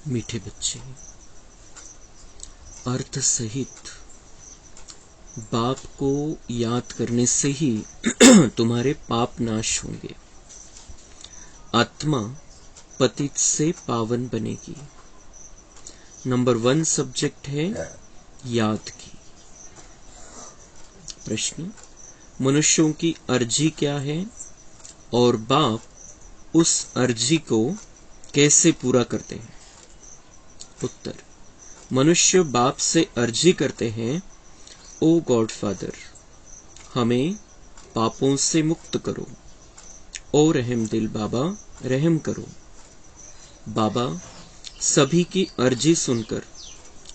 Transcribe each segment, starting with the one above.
मीठे बच्चे, अर्थ सहित बाप को याद करने से ही तुम्हारे पाप नाश होंगे। आत्मा पतित से पावन बनेगी। नंबर 1 सब्जेक्ट है याद की। प्रश्न, मनुष्यों की अर्जी क्या है और बाप उस अर्जी को कैसे पूरा करते हैं? उत्तर, मनुष्य बाप से अर्जी करते हैं, ओ गॉड फादर, हमें पापों से मुक्त करो। ओ रहम दिल बाबा, रहम करो। बाबा सभी की अर्जी सुनकर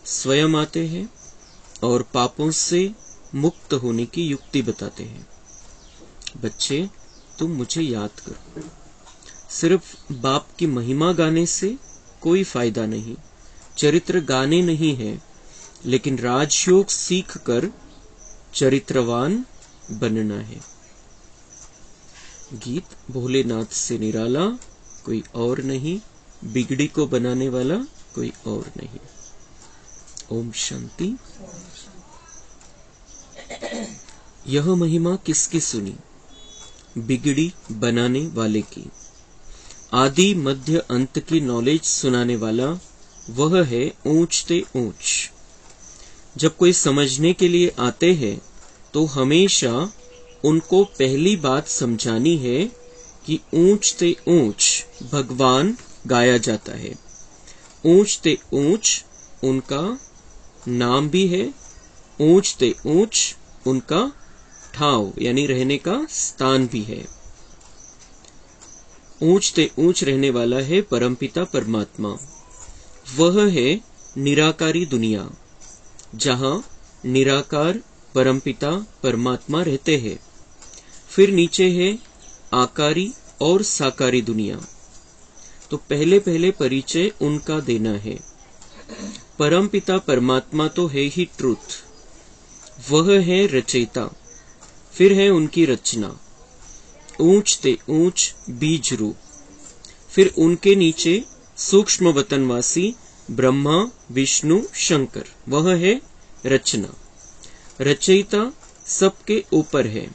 स्वयं आते हैं और पापों से मुक्त होने की युक्ति बताते हैं। बच्चे, तुम मुझे याद करो। सिर्फ बाप की महिमा गाने से कोई फायदा नहीं, चरित्र गाने नहीं है, लेकिन राजयोग सीख कर चरित्रवान बनना है। गीत भोलेनाथ से निराला कोई और नहीं, बिगड़ी को बनाने वाला कोई और नहीं। ओम शांति। यह महिमा किसकी सुनी? बिगड़ी बनाने वाले की। आदि मध्य अंत की नॉलेज सुनाने वाला वह है ऊंच ते ऊंच। जब कोई समझने के लिए आते हैं तो हमेशा उनको पहली बात समझानी है कि ऊंच ते ऊंच भगवान गाया जाता है। ऊंच ते ऊंच उनका नाम भी है, ऊंच ते ऊंच उनका ठाव यानी रहने का स्थान भी है। ऊंच ते ऊंच रहने वाला है परमपिता परमात्मा। वह है निराकारी दुनिया, जहां निराकार परमपिता परमात्मा रहते हैं। फिर नीचे है आकारी और साकारी दुनिया। तो पहले पहले परिचय उनका देना है। परमपिता परमात्मा तो है ही ट्रुथ, वह है रचयिता। फिर है उनकी रचना, ऊंच ते ऊंच बीज रूप। फिर उनके नीचे सूक्ष्म वतनवासी ब्रह्मा विष्णु शंकर, वह है रचना। रचयिता सबके ऊपर है,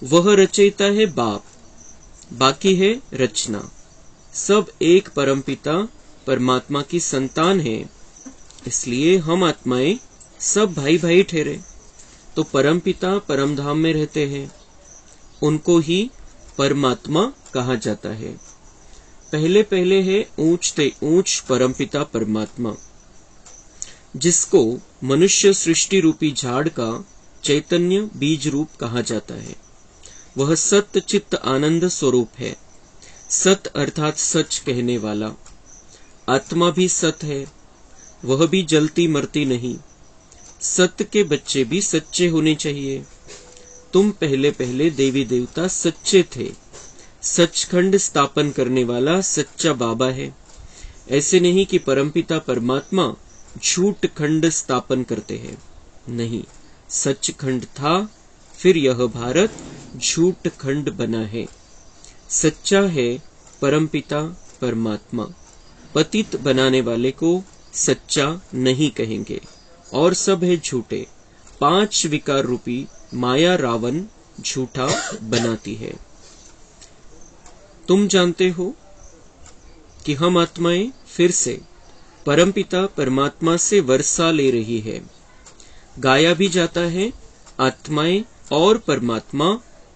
वह रचयिता है बाप, बाकी है रचना। सब एक परमपिता परमात्मा की संतान है, इसलिए हम आत्माएं सब भाई भाई ठहरे। तो परमपिता परमधाम में रहते हैं, उनको ही परमात्मा कहा जाता है। पहले पहले है ऊंच ते ऊंच परमपिता परमात्मा, जिसको मनुष्य सृष्टि रूपी झाड़ का चैतन्य बीज रूप कहा जाता है। वह सत्य चित्त आनंद स्वरूप है। सत अर्थात सच कहने वाला। आत्मा भी सत है, वह भी जलती मरती नहीं। सत्य के बच्चे भी सच्चे होने चाहिए। तुम पहले पहले देवी देवता सच्चे थे। सचखंड स्थापन करने वाला सच्चा बाबा है। ऐसे नहीं कि परमपिता परमात्मा झूठ खंड स्थापन करते हैं। नहीं, सचखंड था, फिर यह भारत झूठ खंड बना है। सच्चा है परमपिता परमात्मा। पतित बनाने वाले को सच्चा नहीं कहेंगे, और सब है झूठे। 5 विकार रूपी माया रावण झूठा बनाती है। तुम जानते हो कि हम आत्माएं फिर से परमपिता परमात्मा से वर्षा ले रही है। गाया भी जाता है, आत्माएं और परमात्मा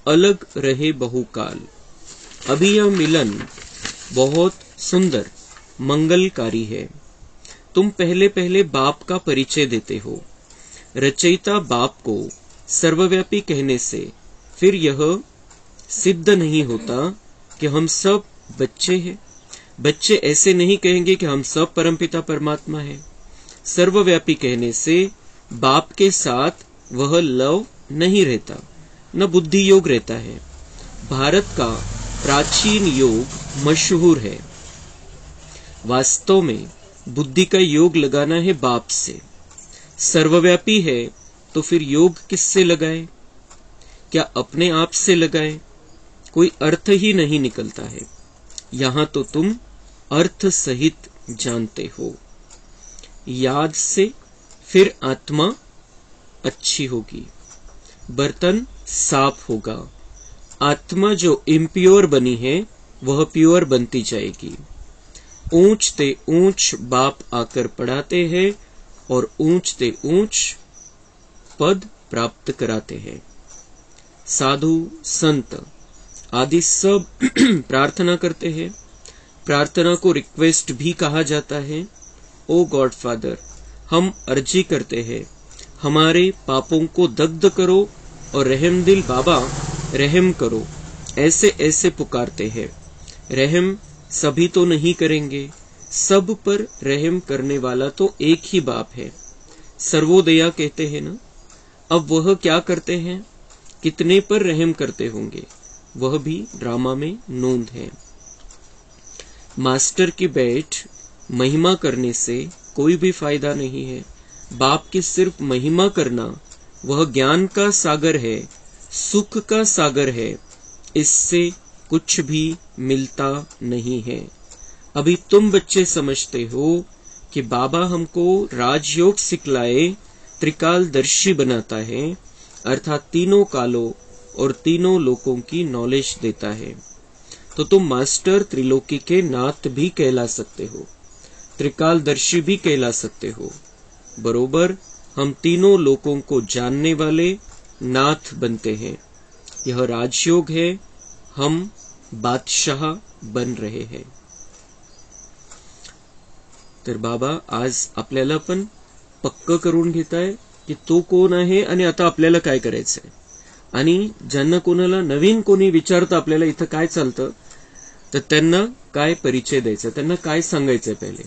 अलग रहे बहुकाल। अभी यह मिलन बहुत सुंदर मंगलकारी है। तुम पहले पहले बाप का परिचय देते हो। रचयिता बाप को सर्वव्यापी कहने से फिर यह सिद्ध नहीं होता कि हम सब बच्चे हैं। बच्चे ऐसे नहीं कहेंगे कि हम सब परमपिता परमात्मा हैं। सर्वव्यापी कहने से बाप के साथ वह लव नहीं रहता, न बुद्धि योग रहता है। भारत का प्राचीन योग मशहूर है। वास्तव में बुद्धि का योग लगाना है बाप से। सर्वव्यापी है तो फिर योग किससे लगाए? क्या अपने आप से लगाए? कोई अर्थ ही नहीं निकलता है। यहाँ तो तुम अर्थ सहित जानते हो। याद से फिर आत्मा अच्छी होगी, बर्तन साफ होगा। आत्मा जो इम्प्योर बनी है वह प्योर बनती जाएगी। ऊंच ते ऊंच बाप आकर पढ़ाते हैं और ऊंच ते ऊंच पद प्राप्त कराते हैं। साधु संत आदि सब प्रार्थना करते हैं। प्रार्थना को रिक्वेस्ट भी कहा जाता है। ओ गॉड फादर, हम अर्जी करते हैं, हमारे पापों को दग्ध करो और रहमदिल बाबा रहम करो। ऐसे ऐसे पुकारते हैं। रहम सभी तो नहीं करेंगे, सब पर रहम करने वाला तो एक ही बाप है। सर्वोदया कहते हैं ना। अब वह क्या करते हैं, कितने पर रहम करते होंगे, वह भी ड्रामा में नोंद है। मास्टर की बैठ महिमा करने से कोई भी फायदा नहीं है। बाप की सिर्फ महिमा करना वह ज्ञान का सागर है, सुख का सागर है। इससे कुछ भी मिलता नहीं है। अभी तुम बच्चे समझते हो कि बाबा हमको राजयोग सिखलाए त्रिकालदर्शी बनाता है, अर्थात तीनों कालों और तीनों लोकों की नॉलेज देता है। तो तुम मास्टर त्रिलोकी के नाथ भी कहला सकते हो, त्रिकालदर्शी भी कहला सकते हो। बरोबर हम तीनों लोकों को जानने वाले नाथ बनते हैं। यह राजयोग है, हम बादशाह बन रहे हैं। तर बाबा आज आपल्याला पण पक्क करून घेताय की तो कोण आहे आणि आता आपल्याला काय करायचंय। आणि ज्यांना कोणाला नवीन कोणी विचारतं आपल्याला इथं काय चालतं, तर त्यांना काय परिचय द्यायचा, त्यांना काय सांगायचंय, पहिले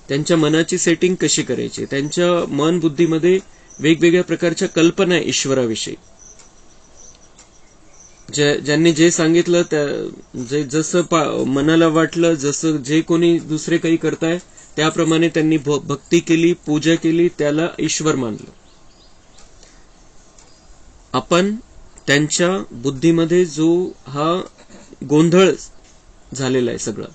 त्यांच्या मनाची सेटिंग कशी करायची। त्यांच्या मन बुद्धीमध्ये वेगवेगळ्या प्रकारच्या कल्पना आहे ईश्वराविषयी। ज्यांनी जे सांगितलं, जसं मनाला वाटलं, जसं जे कोणी दुसरे काही करताय त्याप्रमाणे त्यांनी भक्ती केली, पूजा केली, त्याला ईश्वर मानलं। आपण त्यांच्या बुद्धीमध्ये जो हा गोंधळ झालेला आहे सगळं,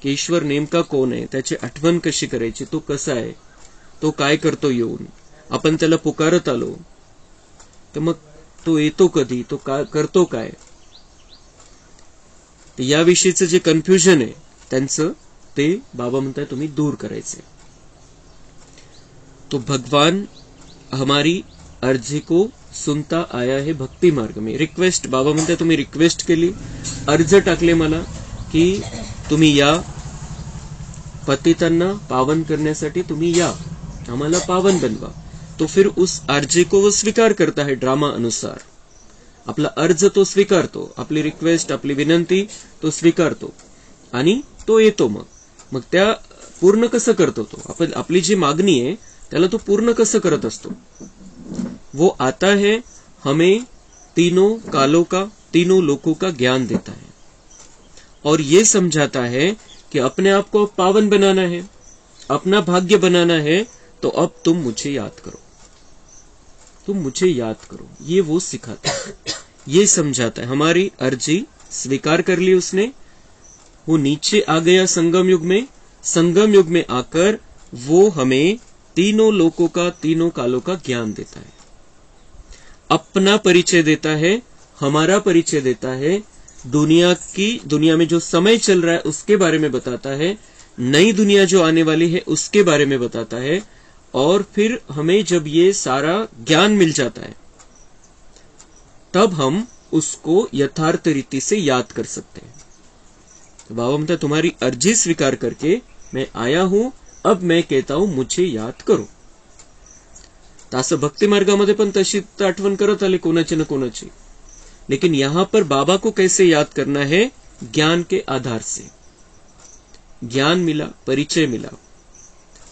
की ईश्वर नेमका कोण आहे, त्याची आठवण कशी करायची, तो कसा आहे, तो काय करतो येऊन, आपण त्याला पुकारत आलो तर मग तो येतो कधी, तो काय करतो काय, याविषयीचं जे कन्फ्युजन आहे त्यांचं, ते बाबा म्हणतात तुम्ही दूर करायचे। तो भगवान हमारी अर्जी को सुनता आया है भक्ति मार्ग में। रिक्वेस्ट बाबा म्हणतात तुम्ही रिक्वेस्ट केली, अर्ज टाकले मला की तुम्ही या, पतितांना पावन करण्यासाठी तुम्ही या, आम्हाला पावन बनवा। तो फिर उस अर्जी को वो स्वीकार करता है ड्रामा अनुसार। आपला अर्ज तो स्वीकारतो, आपली रिक्वेस्ट, आपली विनंती तो स्वीकारतो आणि तो येतो। मग त्या पूर्ण कसं करतो तो, आपण आपली जी मागणी आहे त्याला तो पूर्ण कसं करत असतो। वो आता है, हमें तीनों कालों का, तीनों लोकों का ज्ञान देता है और ये समझाता है कि अपने आप को पावन बनाना है, अपना भाग्य बनाना है, तो अब तुम मुझे याद करो, तुम मुझे याद करो। ये वो सिखाता है, ये समझाता है। हमारी अर्जी स्वीकार कर ली उसने, वो नीचे आ गया संगम युग में। संगम युग में आकर वो हमें तीनों लोकों का, तीनों कालों का ज्ञान देता है, अपना परिचय देता है, हमारा परिचय देता है, दुनिया में जो समय चल रहा है उसके बारे में बताता है, नई दुनिया जो आने वाली है उसके बारे में बताता है। और फिर हमें जब ये सारा ज्ञान मिल जाता है तब हम उसको यथार्थ रीति से याद कर सकते हैं। तो बाबा म्हणतात तुम्हारी अर्जी स्वीकार करके मैं आया हूं, अब मैं कहता हूं मुझे याद करो। तसं भक्ति मार्गामध्ये पण तशी आठवण करत आले कोणाची न कोणाची, लेकिन यहां पर बाबा को कैसे याद करना है, ज्ञान के आधार से। ज्ञान मिला, परिचय मिला,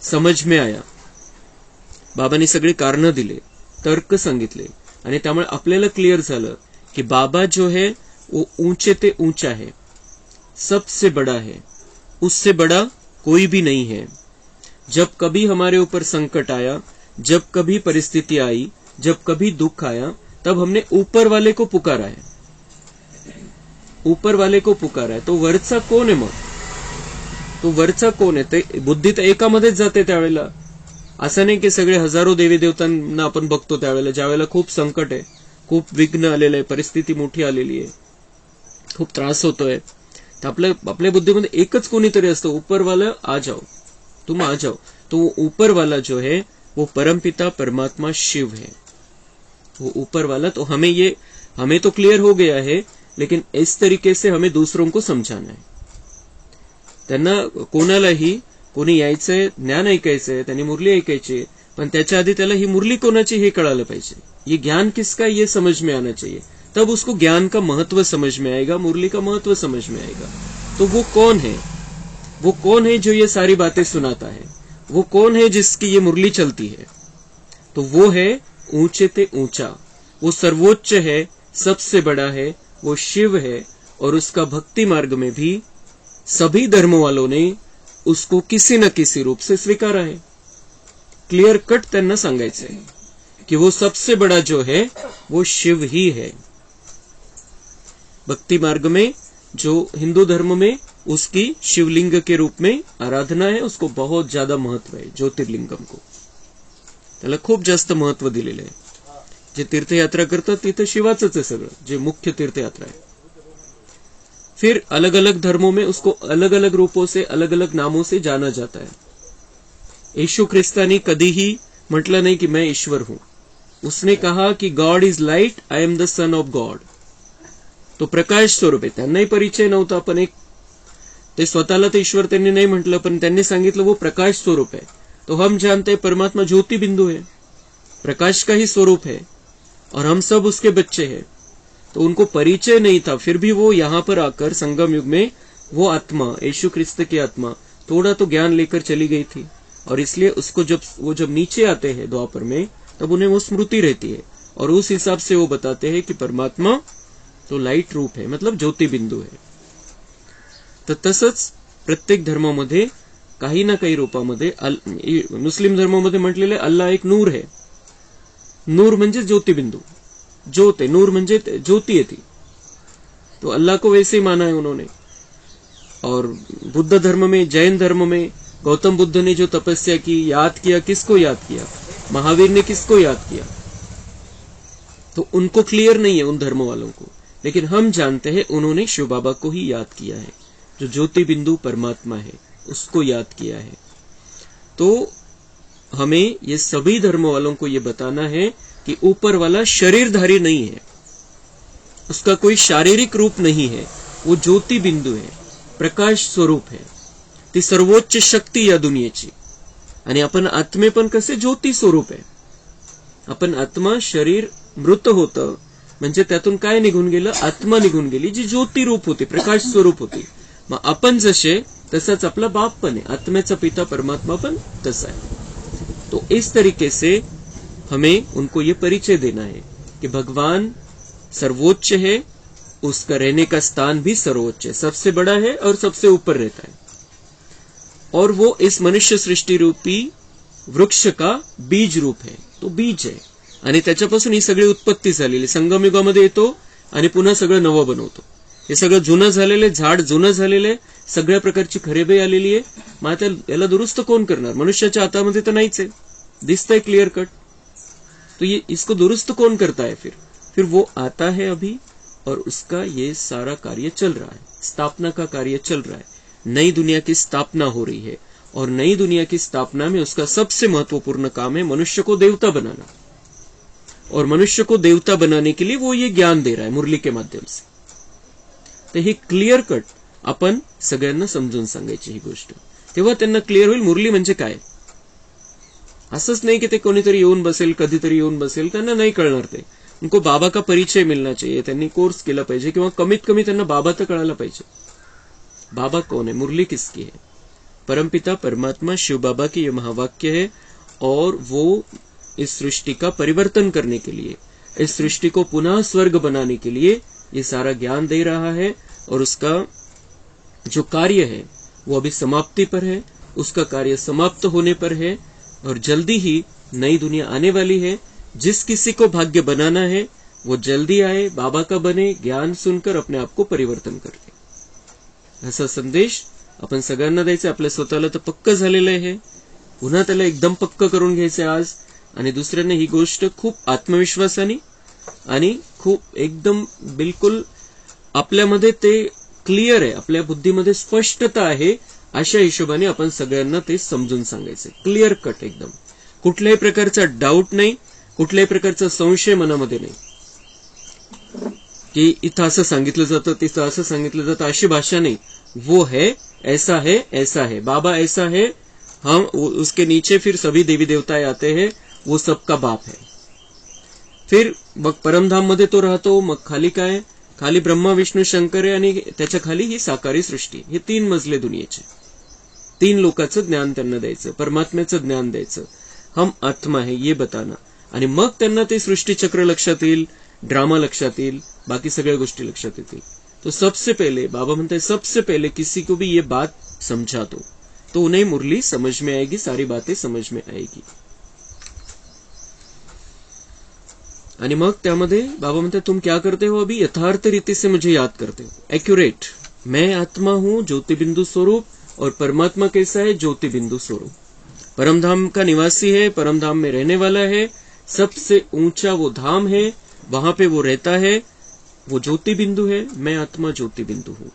समझ में आया, बाबांनी सगळे कारण दिले, तर्क सांगितले आणि त्यामुळे आपल्याला क्लियर झालं कि बाबा जो है वो ऊंचे ते ऊंचा है, सबसे बड़ा है, उससे बड़ा कोई भी नहीं है। जब कभी हमारे ऊपर संकट आया, जब कभी परिस्थिति आई, जब कभी दुख आया, तब हमने ऊपर वाले को पुकारा है, ऊपर वाले को पुकारा है। तो वरचा कोण है मग, तो वरचा कोण आहे ते बुद्धी तर एकामध्येच जाते त्यावेळेला. असं नाही की सगळे हजारो देवी देवतांना आपण बघतो त्यावेळेला, ज्यावेळेला खूप संकट आहे, खूप विघ्न आलेलं आहे, परिस्थिती मोठी आलेली आहे, खूप त्रास होतोय, तर आपल्या बुद्धीमध्ये एकच कोणीतरी असतं, ऊपर वाला आ जाओ, तुम आ जाओ. तो ऊपर वाला जो है वो परमपिता परमात्मा शिव है. वो ऊपर वाला, तो हमें तो क्लियर हो गया है, लेकिन इस तरीके से हमें दूसरों को समझाना है. त्यांना कोणालाही कोणी यायचंय, ज्ञान ऐकायचंय, त्यांनी मुरली ऐकायची, पण त्याच्या आधी त्याला ही मुरली कोणाची हे कळालं पाहिजे. ये ज्ञान किसका ये समझ में आना चाहिए. तब उसको ज्ञान का महत्व समझ में आएगा, मुरली का महत्व समझ में आएगा. तो वो कौन है, वो कौन है जो ये सारी बातें सुनाता है, वो कौन है जिसकी ये मुरली चलती है. तो वो है ऊंचे ते ऊंचा, वो सर्वोच्च है, सबसे बड़ा है, वो शिव है. और उसका भक्ति मार्ग में भी सभी धर्म वालों ने उसको किसी न किसी रूप से स्वीकारा है. क्लियर कट त्यांना सांगायचंय कि वो सबसे बड़ा जो है वो शिव ही है. भक्ति मार्ग में जो हिंदू धर्म में उसकी शिवलिंग के रूप में आराधना है, उसको बहुत ज्यादा महत्व है. ज्योतिर्लिंगम को त्याला खूप जास्त महत्व दिलेलं आहे. जे तीर्थयात्रा करतात तिथं शिवाचंच आहे सगळं, जे मुख्य तीर्थयात्रा आहे. फिर अलग अलग धर्मों में उसको अलग अलग रूपों से, अलग अलग नामों से जाना जाता है. यीशु ख्रिस्तानी कधी ही म्हटलं नाही की मैं ईश्वर हूं. उसने कहा कि God is light, I am the son of God. तो प्रकाश स्वरूप आहे. त्यांनाही परिचय नव्हता, पण ते स्वतःला ते ईश्वर त्यांनी नाही म्हटलं, पण त्यांनी सांगितलं वो प्रकाश स्वरूप है. तो हम जानते हैं परमात्मा ज्योति बिंदु है, प्रकाश का ही स्वरूप है, और हम सब उसके बच्चे हैं. तो उनको परिचय नहीं था, फिर भी वो यहां पर आकर संगम युग में वो आत्मा, यीशु ख्रिस्त की आत्मा, थोड़ा तो ज्ञान लेकर चली गई थी. और इसलिए उसको जब नीचे आते हैं द्वापर में, तब उन्हें वो स्मृति रहती है, और उस हिसाब से वो बताते हैं कि परमात्मा तो लाईट रूप है, मतलब ज्योति बिंदू है. तर तसंच प्रत्येक धर्मामध्ये काही ना काही रूपामध्ये, मुस्लिम धर्मामध्ये म्हटलेले अल्लाह एक नूर है. नूर म्हणजे ज्योतिबिंदू, ज्योत है, नूर म्हणजे ज्योति है ती. तो अल्लाह को वैसे ही माना है उन्होंने. और बुद्ध धर्म में, जैन धर्म में गौतम बुद्ध ने जो तपस्या की, याद किया, किसको याद किया, महावीर ने किसको याद किया, तो उनको क्लियर नहीं है उन धर्म वालों को. लेकिन हम जानते हैं उन्होंने शिव बाबा को ही याद किया है, जो ज्योति बिंदु परमात्मा है, उसको याद किया है. तो हमें ये सभी धर्म वालों को ये बताना है कि ऊपर वाला शरीरधारी नहीं है, उसका कोई शारीरिक रूप नहीं है, वो ज्योति बिंदू है, प्रकाश स्वरूप है, ती सर्वोच्च शक्ती या दुनियेची. आणि आपण आत्मे पण कसे ज्योति स्वरूप आहे. आपण आत्मा, शरीर मृत होतं म्हणजे त्यातून काय निघून गेलं, आत्मा निघून गेली, जी ज्योति रूप होती, प्रकाश स्वरूप होती. मग आपण जसे तसाच आपला बाप पण आहे, आत्मेचा पिता परमात्मा पण तसा आहे. तो इस तरीके से हमें उनको ये परिचय देना है कि भगवान सर्वोच्च है, उसका रहने का स्थान भी सर्वोच्च है, सबसे बड़ा है और सबसे ऊपर रहता है. और वो इस मनुष्य सृष्टि रूपी वृक्ष का बीज रूप है. तो बीज आहे आणि त्याच्यापासून ही सगळी उत्पत्ती झालेली. संगमयुगामध्ये येतो आणि पुन्हा सगळं नवं बनवतो. हे सगळं जुनं झालेलं, झाड जुनं झालेलं, सगळ्या प्रकारची खरेबी आलेली आहे. मग आता याला दुरुस्त कोण करणार. मनुष्याच्या हातामध्ये तर नाहीच आहे, दिसतंय क्लियर कट. तो ये इसको दुरुस्त कौन करता है. फिर वो आता है अभी, और उसका ये सारा कार्य चल रहा है, स्थापना का कार्य चल रहा है. नई दुनिया की स्थापना हो रही है, और नई दुनिया की स्थापना में उसका सबसे महत्वपूर्ण काम है मनुष्य को देवता बनाना. और मनुष्य को देवता बनाने के लिए वो ये ज्ञान दे रहा है मुरली के माध्यम से. तर ही क्लियर कट आपण सगळ्यांना समजून सांगायची ही गोष्ट, तेव्हा त्यांना क्लियर होईल मुरली म्हणजे काय. असंच नाही की ते कोणीतरी येऊन बसेल, कधीतरी येऊन बसेल, त्यांना नाही कळणार. ते उनको बाबा का परिचय मिलना चाहिए, त्यांनी कोर्स केला पाहिजे, किंवा कमीत कमी त्यांना बाबा तर कळायला पाहिजे. बाबा कौन है, मुरली किसकी है. परमपिता परमात्मा शिव बाबा की ये महावाक्य है, और वो इस सृष्टि का परिवर्तन करने के लिए, इस सृष्टि को पुनः स्वर्ग बनाने के लिए ये सारा ज्ञान दे रहा है. और उसका जो कार्य है वो अभी समाप्ति पर है, उसका कार्य समाप्त होने पर है, और जल्दी ही नई दुनिया आने वाली है. जिस किसी को भाग्य बनाना है वो जल्दी आए, बाबा का बने, ज्ञान सुनकर अपने आप को परिवर्तन कर ले. ऐसा संदेश आपण सगळ्यांना द्यायचं, आपल्या स्वतःला तर पक्क झालेलं आहे, पुन्हा त्याला एकदम पक्क करून घ्यायचं आज. आणि दुसऱ्यांना ही गोष्ट खूप आत्मविश्वासाने आणि खूप एकदम बिलकुल आपल्यामध्ये ते क्लिअर आहे, आपल्या बुद्धीमध्ये स्पष्टता आहे, अशा हिशोबाने आपण सगळ्यांना ते समजून सांगायचं. क्लिअर कट एकदम, कुठल्याही प्रकारचा डाऊट नाही, कुठल्याही प्रकारचा संशय मनामध्ये नाही की इथं असं सांगितलं जातं, तिथं असं सांगितलं जातं, अशी भाषा नाही. वो है, ऐसा है, बाबा ऐसा है, हम उसके नीचे फिर सभी देवी देवताएं आते हैं, वो सबका बाप है. फिर मग परमधाम मध्ये तो राहतो, मग खाली काय, खाली ब्रह्मा विष्णू शंकर आहे आणि त्याच्या खाली ही साकारी सृष्टी. हे 3 मजले दुनियेचे, 3 लोकांचं ज्ञान त्यांना द्यायचं, परमात्म्याचं ज्ञान द्यायचं. हम आत्मा है ये बताना. आणि मग त्यांना ते सृष्टीचक्र लक्षात येईल, ड्रामा लक्षात येईल, बाकी सगळ्या गोष्टी लक्षात येतील. तो सबसे पहले बाबा म्हणते, सबसे पहले किसी को भी ये बात समझा दो तो उन्हें मुरली समझ में आएगी, सारी बातें समझ में आएगी. आणि मग त्यामध्ये बाबा म्हणते, तुम क्या करते हो अभी, यथार्थ रीति से मुझे याद करते हो, एक्यूरेट. मैं आत्मा हूं ज्योति बिंदु स्वरूप, और परमात्मा कैसा है, ज्योति बिंदु स्वरूप. परमधाम का निवासी है, परमधाम में रहने वाला है, सबसे ऊंचा वो धाम है, वहां पे वो रहता है, वो ज्योति बिंदू है. मैं आत्मा ज्योति बिंदू हूं.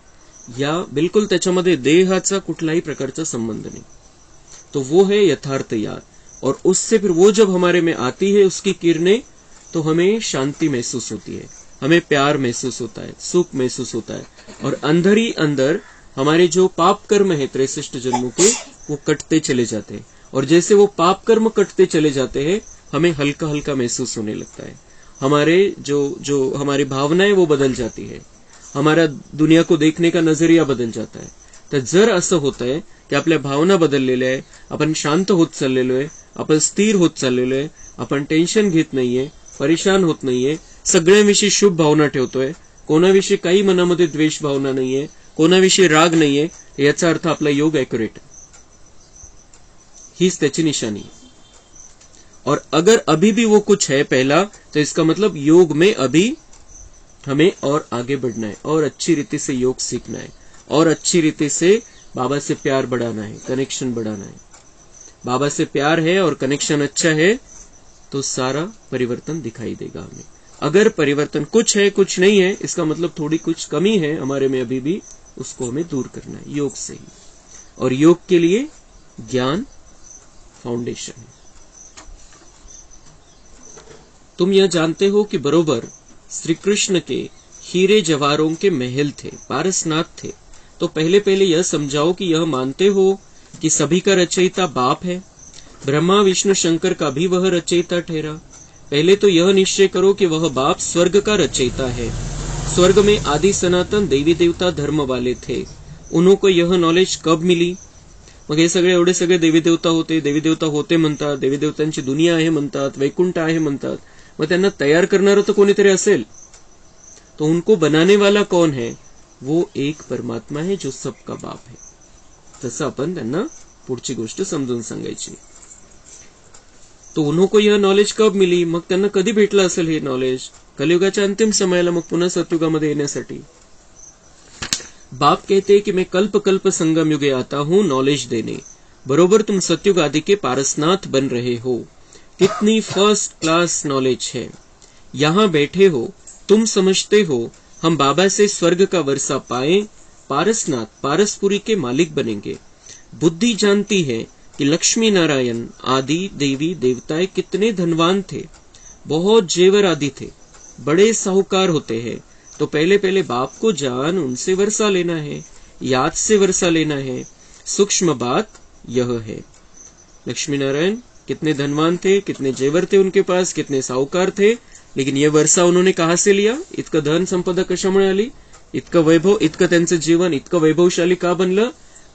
या बिलकुल त्याच्यामध्ये देहाचा कुठलाही प्रकारचा संबंध नहीं. तो वो है यथार्थ याद. और उससे फिर वो जब हमारे में आती है, उसकी किरणें, तो हमें शांति महसूस होती है, हमें प्यार महसूस होता है, सुख महसूस होता है. और अंदर ही अंदर हमारे जो पाप कर्म है 63 जन्मों के, वो कटते चले जाते हैं. और जैसे वो पाप कर्म कटते चले जाते हैं, हमें हल्का हल्का महसूस होने लगता है. हमारे जो हमारी भावनाएं वो बदल जाती है, हमारा दुनिया को देखने का नजरिया बदल जाता है. तर जर असं होत आहे की आपल्या भावना बदललेल्या आहे, आपण शांत होत चाललेलो आहे, आपण स्थिर होत चाललेलो आहे, आपण टेन्शन घेत नाहीये, परेशान होत नाहीये, सगळ्यांविषयी शुभ भावना ठेवतोय, कोणाविषयी काही मनामध्ये द्वेष भावना नाहीये, कोणाविषयी राग नाहीये, याचा अर्थ आपला योग ॲक्युरेट. हीच त्याची निशानी. और अगर अभी भी वो कुछ है पहला, तो इसका मतलब योग में अभी हमें और आगे बढ़ना है, और अच्छी रीति से योग सीखना है, और अच्छी रीति से बाबा से प्यार बढ़ाना है, कनेक्शन बढ़ाना है. बाबा से प्यार है और कनेक्शन अच्छा है, तो सारा परिवर्तन दिखाई देगा हमें. अगर परिवर्तन कुछ है कुछ नहीं है, इसका मतलब थोड़ी कुछ कमी है हमारे में अभी भी, उसको हमें दूर करना है योग से ही. और योग के लिए ज्ञान फाउंडेशन है. तुम यह जानते हो कि बरोबर श्री कृष्ण के हीरे जवाहरों के महल थे, पारसनाथ थे. तो पहले पहले यह समझाओ कि यह मानते हो कि सभी का रचयिता बाप है, ब्रह्मा विष्णु शंकर का भी वह रचयिता ठहरा. पहले तो यह निश्चय करो कि वह बाप स्वर्ग का रचयिता है. स्वर्ग में आदि सनातन देवी देवता धर्म वाले थे. उन्होंने यह नॉलेज कब मिली. मग हे सगळे एवढे सगळे देवी देवता होते म्हणतात, देवी देवतांची दुनिया आहे म्हणतात, वैकुंठ आहे म्हणतात. मग त्यांना तयार करणारं तर कोणीतरी असेल. तो उनको बनाने वाला कौन है, वो एक परमात्मा है जो सबका बाप है. तसं आपण त्यांना पुढची गोष्ट समजून सांगायची. तो उन्होंने यह नॉलेज कब मिली, मग त्यांना कधी भेटलं असेल हे नॉलेज, कलियुगाच्या अंतिम समयाला, मग पुन्हा सतयुगामध्ये येण्यासाठी. बाप कहते कि मैं कल्प कल्प संगम युगे आता हूं नॉलेज देने. बरोबर तुम सतयुग आदि के पारसनाथ बन रहे हो. कितनी फर्स्ट क्लास नॉलेज है. यहाँ बैठे हो, तुम समझते हो हम बाबा से स्वर्ग का वर्षा पाए, पारसनाथ पारसपुरी के मालिक बनेंगे. बुद्धि जानती है कि लक्ष्मी नारायण आदि देवी देवताएं कितने धनवान थे, बहुत जेवर आदि थे, बड़े साहूकार होते हैं. तो पहले पहले बाप को जान, उनसे वर्षा लेना है, याद से वर्षा लेना है. सूक्ष्म बात यह है. लक्ष्मी नारायण कितने धनवान थे, कितने जेवर थे उनके पास, कितने साहूकार थे, लेकिन ये वर्षा उन्होंने कहां से लिया, इतकं धन संपदा कशामुळे आली, इतकं वैभव, इतकं त्यांचं जीवन इतकं वैभवशाली का बनलं.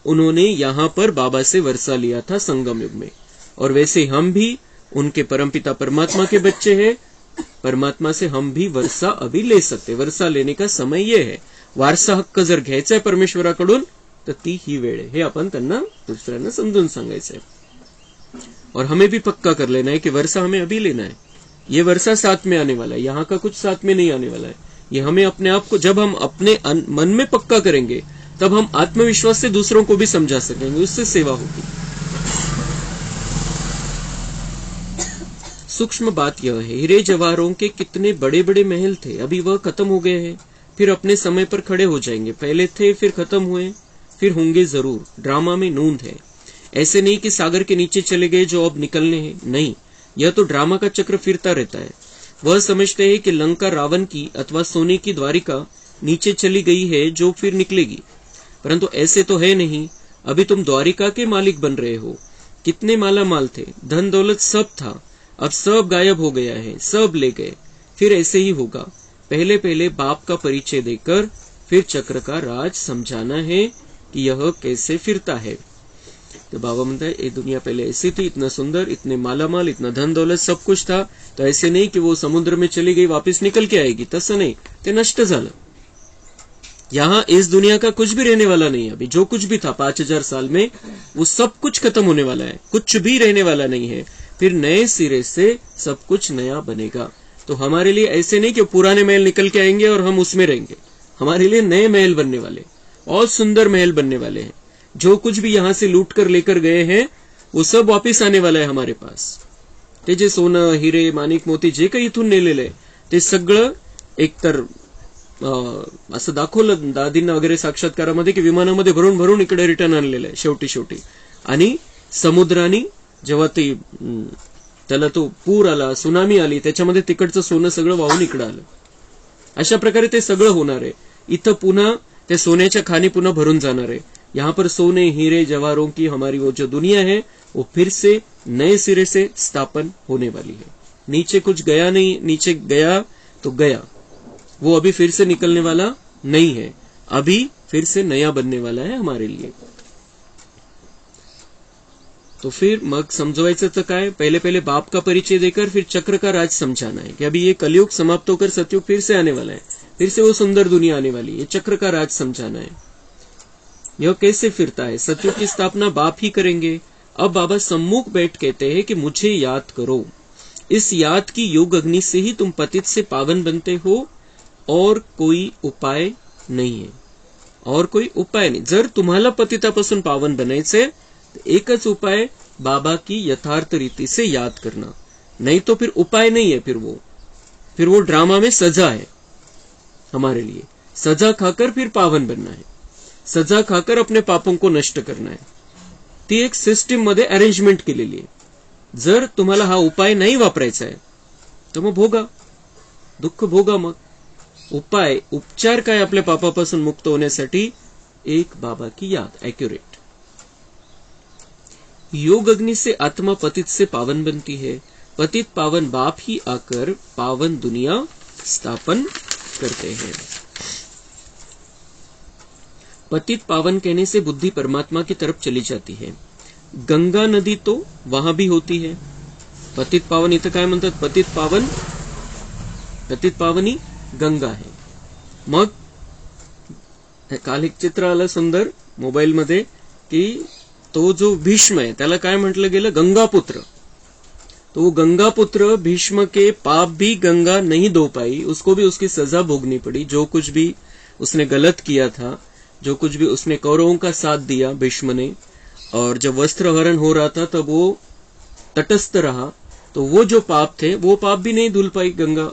उन्होंने यहाँ पर बाबा से वर्षा लिया था संगम युग में. और वैसे हम भी उनके परमपिता परमात्मा के बच्चे हैं, परमात्मा से हम भी वर्षा अभी ले सकते. वर्षा लेने का समय ये है. वारसा हक्क जर घ्यायचा आहे परमेश्वराकडून, तर ती ही वेळ आहे. हे आपण त्यांना दुसऱ्यांना समजून सांगायचं आहे. और हमें भी पक्का कर लेना है कि वर्षा हमें अभी लेना है. ये वर्षा साथ में आने वाला है, यहाँ का कुछ साथ में नहीं आने वाला है. ये हमें अपने आप को, जब हम अपने मन में पक्का करेंगे, तब हम आत्मविश्वास से दूसरों को भी समझा सकेंगे, उससे सेवा होगी। सूक्ष्म बात यह है, हीरे जवाहरों के कितने बड़े बड़े महल थे, अभी वह खत्म हो गए हैं, फिर अपने समय पर खड़े हो जाएंगे। पहले थे, फिर खत्म हुए, फिर होंगे जरूर। ड्रामा में नूंद है। ऐसे नहीं कि सागर के नीचे चले गए जो अब निकलने हैं, नहीं, यह तो ड्रामा का चक्र फिरता रहता है। वह समझते हैं कि लंका रावण की अथवा सोने की द्वारिका नीचे चली गई है जो फिर निकलेगी, परंतु ऐसे तो है नहीं। अभी तुम द्वारिका के मालिक बन रहे हो। कितने माला माल थे, धन दौलत सब था, अब सब गायब हो गया है, सब ले गए। फिर ऐसे ही होगा। पहले पहले बाप का परिचय देकर फिर चक्र का राज समझाना है कि यह कैसे फिरता है। तो बाबा म्हणता है, ये दुनिया पहले ऐसी थी, इतना सुंदर, इतने मालामाल, इतना धन दौलत सब कुछ था, तो ऐसे नहीं कि वो समुद्र में चली गई वापस निकल के आएगी, तसं नाही, ते नष्ट झालं। यहाँ इस दुनिया का कुछ भी रहने वाला नहीं है। अभी जो कुछ भी था 5000 साल में, वो सब कुछ खत्म होने वाला है, कुछ भी रहने वाला नहीं है। फिर नए सिरे से सब कुछ नया बनेगा। तो हमारे लिए ऐसे नहीं कि पुराने महल निकल के आएंगे और हम उसमें रहेंगे। हमारे लिए नए महल बनने वाले, और सुंदर महल बनने वाले हैं। जो कुछ भी यहाँ से लूट कर लेकर गए हैं वो सब वापस आने वाला आहे हमारे पास। ते जे सोनं, हिरे, माणिक, मोती जे काही इथून नेलेलं आहे ते सगळं एकतर असं दाखवलं दादींना वगैरे साक्षात्कारामध्ये की विमानामध्ये भरून भरून इकडे रिटर्न आणलेलं आहे शेवटी। आणि समुद्राने जेव्हा ते त्याला तो पूर आला, सुनामी आली, त्याच्यामध्ये तिकडचं सोनं सगळं वाहून इकडे आलं। अशा प्रकारे ते सगळं होणार आहे। इथं पुन्हा ते सोन्याच्या खाणी पुन्हा भरून जाणार आहे। यहाँ पर सोने, हीरे, जवाहरों की हमारी वो जो दुनिया है वो फिर से नए सिरे से स्थापन होने वाली है। नीचे कुछ गया नहीं, नीचे गया तो गया, वो अभी फिर से निकलने वाला नहीं है, अभी फिर से नया बनने वाला है हमारे लिए। तो फिर मग समझवायचं तर काय, पहले पहले बाप का परिचय देकर फिर चक्र का राज समझाना है कि अभी ये कलयुग समाप्त होकर सतयुग फिर से आने वाला है, फिर से वो सुंदर दुनिया आने वाली है। ये चक्र का राज समझाना है। यह कैसे फिरता है, सतयुग की स्थापना बाप ही करेंगे। अब बाबा सम्मुख बैठ कहते हैं कि मुझे याद करो। इस याद की योग अग्नि से ही तुम पतित से पावन बनते हो, और कोई उपाय नहीं है, और कोई उपाय नहीं। जर तुम्हाला पतितापासून पावन बनायचे तो एकच उपाय, बाबा की यथार्थ रीति से याद करना, नहीं तो फिर उपाय नहीं है। फिर वो ड्रामा में सजा है हमारे लिए। सजा खाकर फिर पावन बनना है, सजा खाकर अपने पापों को नष्ट करना है। ती एक सिस्टीम मध्ये अरेंजमेंट केलेली आहे। जर तुम्हाला हा उपाय नाही वापरायचा आहे तर मग भोगा, दुःख भोगा। मग उपाय, उपचार काय आपल्या पापापासून मुक्त होण्यासाठी? एक बाबा की याद, एक्युरेट। योग अग्नि से आत्मा पतित से पावन बनती है। पतित पावन बाप ही आकर पावन दुनिया स्थापन करते हैं। पतित पावन कहने से बुद्धि परमात्मा की तरफ चली जाती है। गंगा नदी तो वहां भी होती है। पतित पावन इथं काय म्हणतात, पतित पावनी गंगा है। मग काल एक चित्र आलं सुंदर मोबाईल मध्ये की तो जो भीष्म है त्याला काय म्हटलं गेलं, गंगापुत्र। तो वो गंगापुत्र भीष्म के पाप भी गंगा नहीं धो पाई, उसको भी उसकी सजा भोगनी पड़ी। जो कुछ भी उसने गलत किया था, जो कुछ भी उसने कौरवों का साथ दिया भीष्म ने, और जब वस्त्र हरण हो रहा था तब वो तटस्थ रहा, तो वो जो पाप थे वो पाप भी नहीं धुल पाई गंगा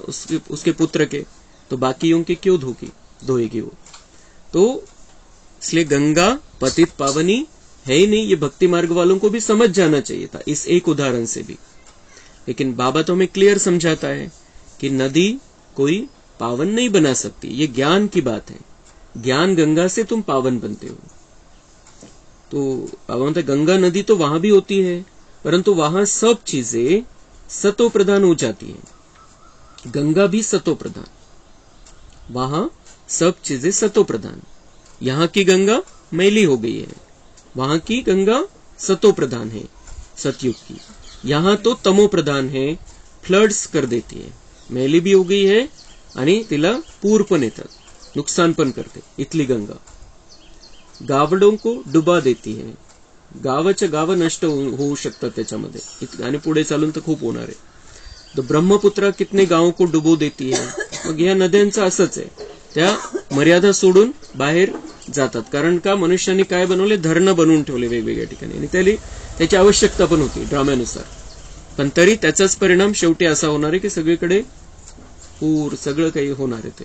उसके पुत्र के, तो बाकियों के क्यों धोएगी वो। तो इसलिए गंगा पतित पावनी है ही नहीं। ये भक्ति मार्ग वालों को भी समझ जाना चाहिए था इस एक उदाहरण से भी। लेकिन बाबा तो हमें क्लियर समझाता है कि नदी कोई पावन नहीं बना सकती, ये ज्ञान की बात है। ज्ञान गंगा से तुम पावन बनते हो। तो बाबा मतलब गंगा नदी तो वहां भी होती है, परंतु वहां सब चीजें सतो प्रधान हो जाती है। गंगा भी सतो प्रधान, वहां सब चीजें सतो प्रधान। यहाँ की गंगा मैली हो गई है, वहां की गंगा सतो प्रधान है सतयुग की। यहाँ तो तमो प्रधान है, फ्लड्स कर देती है, मैली भी हो गई है आणि तिला पूर पण येतात, नुकसान पण करते। इथली गंगा गावडों को डुबा देती है, गावाच्या गाव नष्ट होऊ शकतात त्याच्यामध्ये, आणि पुढे चालून तर खूप होणार आहे। तो ब्रह्मपुत्रा कितने गावों को डुबो देती है। मग या नद्यांचं असंच आहे, त्या मर्यादा सोडून बाहेर जातात. कारण का मनुष्याने काय बनवले, धरणं बनवून ठेवले वेगवेगळ्या ठिकाणी आणि त्याची आवश्यकता पण होती ड्राम्यानुसार. पण तरी त्याचाच परिणाम शेवटी असा होणार आहे की सगळीकडे पूर सगळं काही होणार आहे ते.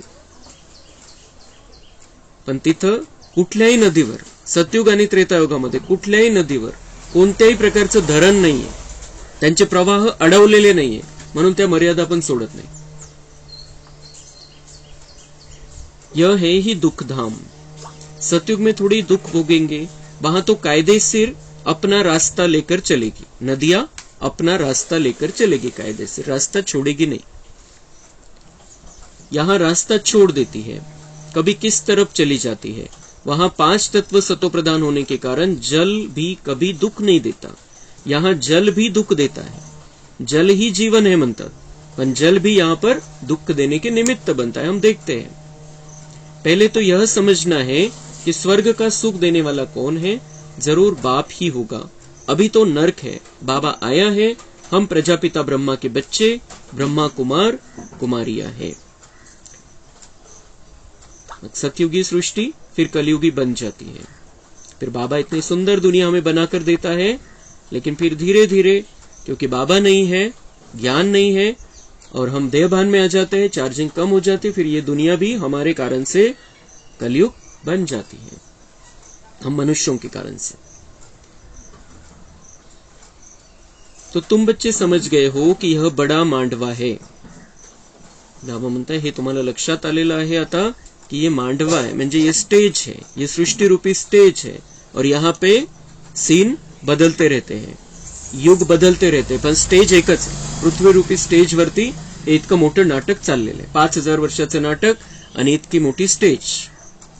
पण तिथं कुठल्याही नदीवर, सतयुग आणि त्रेतायुगामध्ये कुठल्याही नदीवर कोणत्याही प्रकारचं धरण नाहीये, त्यांचे प्रवाह अडवलेले नाहीये, म्हणून त्या मर्यादा पण सोडत नाही. यह है ही दुखधाम. सतयुग में थोड़ी दुख भोगेंगे, वहां तो कायदेशीर अपना रास्ता लेकर चलेगी. नदियां अपना रास्ता लेकर चलेगी, कायदेशीर रास्ता छोड़ेगी नहीं. यहां रास्ता छोड़ देती है, कभी किस तरफ चली जाती है. वहां 5 तत्व सतोप्रधान होने के कारण जल भी कभी दुख नहीं देता. यहां जल भी दुख देता है. जल ही जीवन है म्हणतात, पण जल भी यहां पर दुख देने के निमित्त बनता है. हम देखते हैं. पहले तो यह समझना है कि स्वर्ग का सुख देने वाला कौन है. जरूर बाप ही होगा. अभी तो नर्क है. बाबा आया है, हम प्रजापिता ब्रह्मा के बच्चे, ब्रह्मा कुमार कुमारियां है. सतयुगी सृष्टि फिर कलयुगी बन जाती है. फिर बाबा इतनी सुंदर दुनिया हमें बनाकर देता है, लेकिन फिर धीरे धीरे क्योंकि बाबा नहीं है, ज्ञान नहीं है और हम देहभान में आ जाते हैं, चार्जिंग कम हो जाती है, फिर ये दुनिया भी हमारे कारण से कलयुग बन जाती है, हम मनुष्यों के कारण से. तो तुम बच्चे समझ गए हो कि यह बड़ा मांडवा है. बाबा म्हणताय हे तुम्हाला लक्षात आलेलं आहे आता कि ये मांडवा है, म्हणजे ये स्टेज है, ये सृष्टि रूपी स्टेज है और यहाँ पे सीन बदलते रहते हैं, युग बदलते रहते, पण स्टेज एकच आहे. पृथ्वी रूपी स्टेज वरती इतकं मोठं नाटक चाललेलं आहे. 5000 वर्षाचं नाटक आणि इतकी मोठी स्टेज.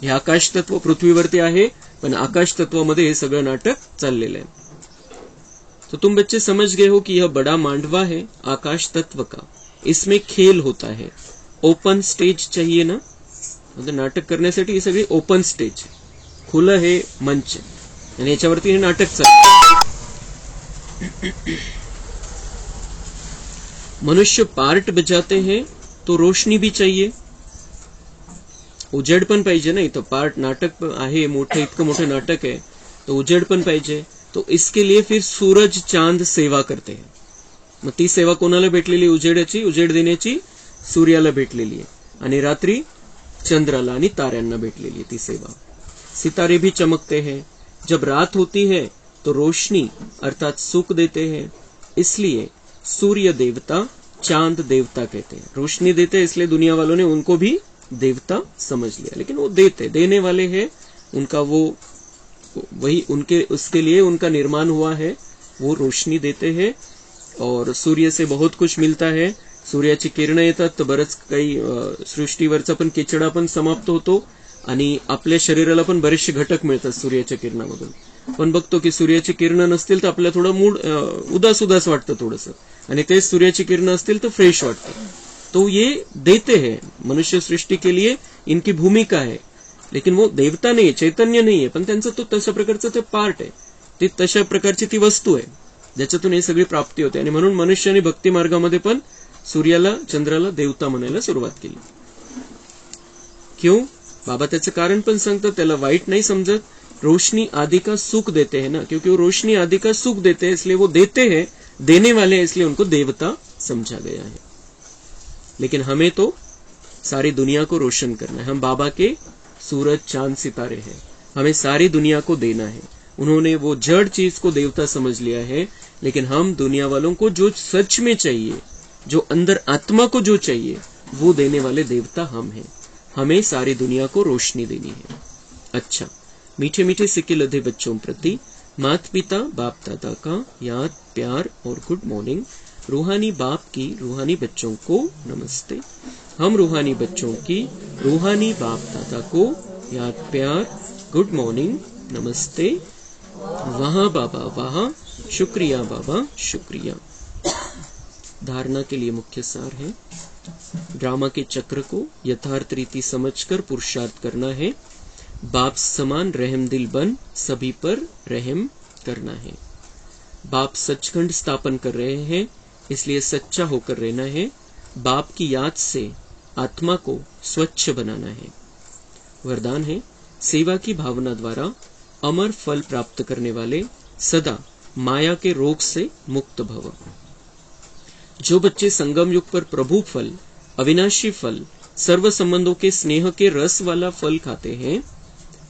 हे आकाश तत्व पृथ्वीवरती आहे, पण आकाश तत्वामध्ये हे सगळं नाटक चाललेलं आहे. तो तुम बच्चे समझ गए हो कि यह बड़ा मांडवा है आकाश तत्व का. इसमें खेल होता है. ओपन स्टेज चाहिए ना, म्हणजे नाटक करण्यासाठी ही सगळी ओपन स्टेज, खुलं हे मंच आणि याच्यावरती हे नाटक चालतं. मनुष्य पार्ट बजाते हैं तो रोशनी भी चाहिए. उजेड पण पाहिजे ना. इथं पार्ट नाटक आहे मोठं, इतकं मोठं नाटक आहे, तो उजेड पण पाहिजे. तो इसके लिए फिर सूरज चांद सेवा करते हैं. मग ती सेवा कोणाला भेटलेली, उजेडाची, उजेड देण्याची सूर्याला भेटलेली आहे आणि रात्री चंद्राला आणि ताऱ्यांना भेटलेली ती सेवा. सितारे भी चमकते हैं. जब रात होती है तो रोशनी अर्थात सुख देते हैं, इसलिए सूर्य देवता चांद देवता कहते हैं. रोशनी देते हैं इसलिए दुनिया वालों ने उनको भी देवता समझ लिया, लेकिन वो देने वाले हैं. उनका वो वही उनके उसके लिए उनका निर्माण हुआ है. वो रोशनी देते हैं और सूर्य से बहुत कुछ मिलता है. सूर्याची किरणं येतात तर बरंच काही सृष्टीवरचा पण किचडा पण समाप्त होतो आणि आपल्या शरीराला पण बरेचसे घटक मिळतात सूर्याच्या किरणामधून. पण बघतो की सूर्याची किरणं नसतील तर आपल्याला थोडं मूड उदास उदास वाटतं थोडंसं, आणि तेच सूर्याची किरणं असतील तर फ्रेश वाटतं. तो ये देते हैं मनुष्य सृष्टि के लिए, इनकी भूमिका है. लेकिन वो देवता नहीं है, चैतन्य नहीं है, पण त्यांचं तो तशा प्रकारचं ते पार्ट आहे, ती तशा प्रकारची ती वस्तू आहे ज्याच्यातून हे सगळी प्राप्ती होते. आणि म्हणून मनुष्याने भक्ती मार्गामध्ये पण सूर्याला चंद्राला देवता म्हणायला सुरुवात केली. क्यों? बाबा त्याचं कारण पण सांगतात, त्याला वाईट नाही समजत. रोशनी आदि का सुख देते हैं ना, क्योंकि वो रोशनी आदि का सुख देते हैं, इसलिए वो देते हैं, देने वाले हैं, इसलिए उनको देवता समझा गया है. लेकिन हमें तो सारी दुनिया को रोशन करना है. हम बाबा के सूरज चांद सितारे हैं, हमें सारी दुनिया को देना है. उन्होंने वो जड़ चीज को देवता समझ लिया है, लेकिन हम दुनिया वालों को जो सच में चाहिए, जो अंदर आत्मा को जो चाहिए, वो देने वाले देवता हम हैं. हमें सारी दुनिया को रोशनी देनी है. अच्छा, मीठे मीठे सिक्के लदे बच्चों प्रति माता पिता बाप दादा का याद प्यार और गुड मॉर्निंग. रूहानी बाप की रूहानी बच्चों को नमस्ते. हम रूहानी बच्चों की रूहानी बाप दादा को याद प्यार गुड मॉर्निंग नमस्ते. वहां बाबा वहां, शुक्रिया बाबा शुक्रिया. धारणा के लिए मुख्य सार है, ड्रामा के चक्र को यथार्थ रीति समझकर पुरुषार्थ करना है. बाप समान रहमदिल बन सभी पर रहम करना है. बाप सचखंड स्थापन कर रहे हैं, इसलिए सच्चा होकर रहना है. बाप की याद से आत्मा को स्वच्छ बनाना है. वरदान है, सेवा की भावना द्वारा अमर फल प्राप्त करने वाले सदा माया के रोग से मुक्त भव। जो बच्चे संगम युग पर प्रभु फल, अविनाशी फल, सर्व संबंधों के स्नेह के रस वाला फल खाते हैं,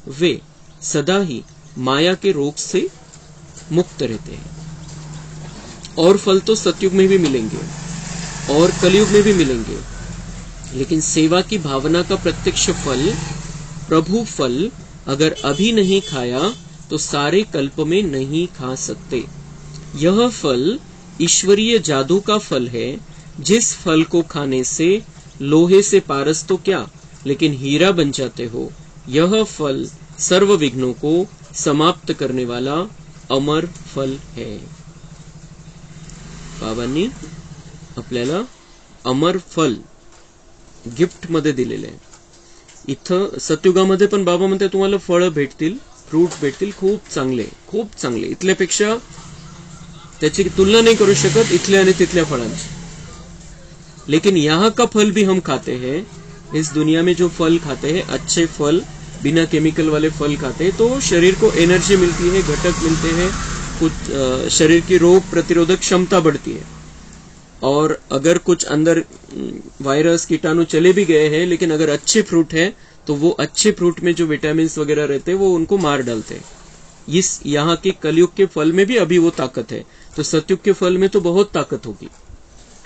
वे सदा ही माया के रोग से मुक्त रहते हैं। और फल तो सतयुग में भी मिलेंगे और कलयुग में भी मिलेंगे, लेकिन सेवा की भावना का प्रत्यक्ष फल, प्रभु फल, अगर अभी नहीं खाया तो सारे कल्प में नहीं खा सकते। यह फल ईश्वरीय जादू का फल है, जिस फल को खाने से लोहे से पारस तो क्या, लेकिन हीरा बन जाते हो। यह फल सर्व विघ्नों को समाप्त करने वाला अमर फल है। बाबांनी आपल्याला अमर फल गिफ्ट मध्ये दिलेले आहे। इथं सतयुगामध्ये पण बाबा म्हणते तुम्हाला फळं भेटतील, फ्रूट भेटतील, खूप चांगले, इथल्यापेक्षा त्याची तुलना नहीं करू शकत इथल्या आणि तिथल्या फळांची। लेकिन यहाँ का फल भी हम खाते हैं, इस दुनिया में जो फल खाते हैं, अच्छे फल, बिना केमिकल वाले फल खाते हैं, तो शरीर को एनर्जी मिलती है, घटक मिलते हैं, कुछ शरीर की रोग प्रतिरोधक क्षमता बढ़ती है। और अगर कुछ अंदर वायरस कीटाणु चले भी गए हैं, लेकिन अगर अच्छे फ्रूट है तो वो अच्छे फ्रूट में जो विटामिन वगैरह रहते हैं वो उनको मार डालते हैं। इस यहाँ के कलयुग के फल में भी अभी वो ताकत है, तो सतयुग के फल में तो बहुत ताकत होगी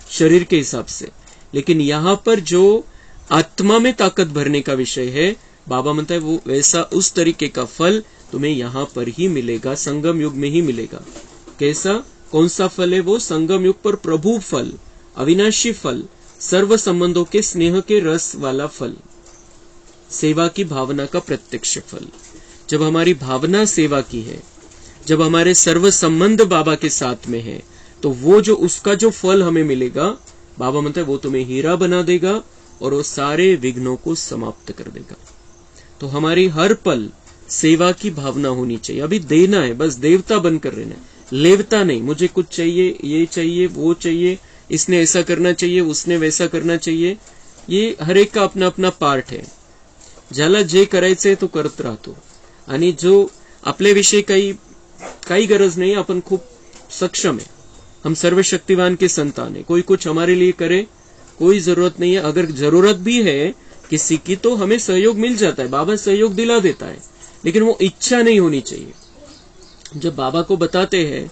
शरीर के हिसाब से। लेकिन यहाँ पर जो आत्मा में ताकत भरने का विषय है, बाबा म्हणता है वो वैसा उस तरीके का फल तुम्हें यहाँ पर ही मिलेगा, संगम युग में ही मिलेगा। कैसा, कौन सा फल है वो? संगम युग पर प्रभु फल, अविनाशी फल, सर्व संबंधों के स्नेह के रस वाला फल, सेवा की भावना का प्रत्यक्ष फल। जब हमारी भावना सेवा की है, जब हमारे सर्व संबंध बाबा के साथ में है, तो वो जो उसका जो फल हमें मिलेगा, बाबा म्हणता है वो तुम्हें हीरा बना देगा और वो सारे विघ्नों को समाप्त कर देगा। तो हमारी हर पल सेवा की भावना होनी चाहिए। अभी देना है, बस देवता बनकर रहना है, लेवता नहीं। मुझे कुछ चाहिए, ये चाहिए, वो चाहिए, इसने ऐसा करना चाहिए, उसने वैसा करना चाहिए। ये हर एक का अपना अपना पार्ट है। ज्याला जे करायचंय तो करत राहतो आणि जो आपल्याविषयी काही गरज नहीं, अपन खूब सक्षम है, हम सर्वशक्तिवान के संतान है। कोई कुछ हमारे लिए करे, कोई जरूरत नहीं है। अगर जरूरत भी है किसी की तो हमें सहयोग मिल जाता है, बाबा सहयोग दिला देता है, लेकिन वो इच्छा नहीं होनी चाहिए। जब बाबा को बताते हैं,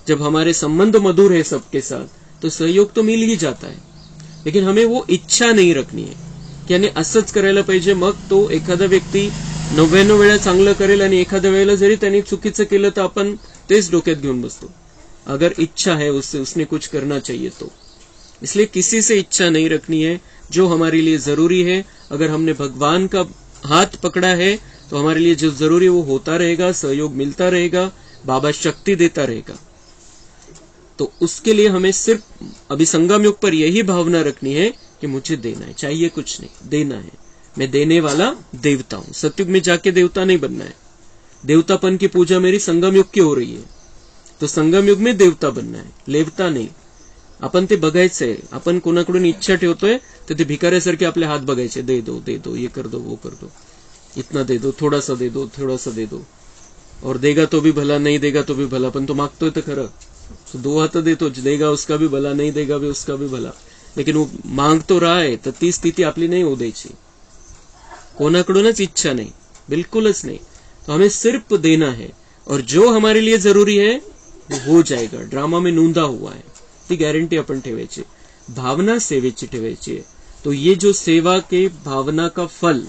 जब हमारे संबंध मधुर है सबके साथ, तो सहयोग तो मिल ही जाता है, लेकिन हमें वो इच्छा नहीं रखनी है की याने असंच करायला पाहिजे। मग तो एखादा व्यक्ती 99 वेळा चांगलं करेल आणि एखाद्या वेळेला जरी त्यांनी चुकीचं केलं तर आपण तेच डोक्यात घेऊन बसतो। अगर इच्छा है उसने कुछ करना चाहिए तो, इसलिए किसी से इच्छा नहीं रखनी है। जो हमारे लिए जरूरी है, अगर हमने भगवान का हाथ पकड़ा है तो हमारे लिए जो जरूरी है वो होता रहेगा, सहयोग मिलता रहेगा, बाबा शक्ति देता रहेगा। तो उसके लिए हमें सिर्फ अभी संगम युग पर यही भावना रखनी है कि मुझे देना है, चाहिए कुछ नहीं, देना है। मैं देने वाला देवता हूं। सतयुग में जाके देवता नहीं बनना है। देवतापन की पूजा मेरी संगम युग की हो रही है, तो संगम युग में देवता बनना है, लेवता नहीं। आपण ते बघायचंय, आपण कोणाकडून इच्छा ठेवतोय तर ते भिकाऱ्यासारखे आपले हात बघायचे, दे दो, ये कर दो, वो कर दो, इतना दे दो, थोड़ा सा दे दो, थोड़ा सा दे दो, और देगा तो भी भला, नहीं देगा तो भी भला। पण तो मागतोय तर खरं, तो 2 हात देतो, देगा उसका भी भला, नहीं देगा भी उसका भी भला, लेकिन वो मांग तो रहा है। तर ती स्थिती आपली नहीं हो द्यायची। कोणाकडूनच इच्छा नहीं, बिल्कुलच नहीं। तो हमें सिर्फ देना है, और जो हमारे लिए जरूरी है वो हो जाएगा। ड्रामा में नोंदा हुआ है, ती गॅरंटी आपण ठेवायची, भावना सेवेची ठेवायची है। तो ये जो सेवा के भावना का फल,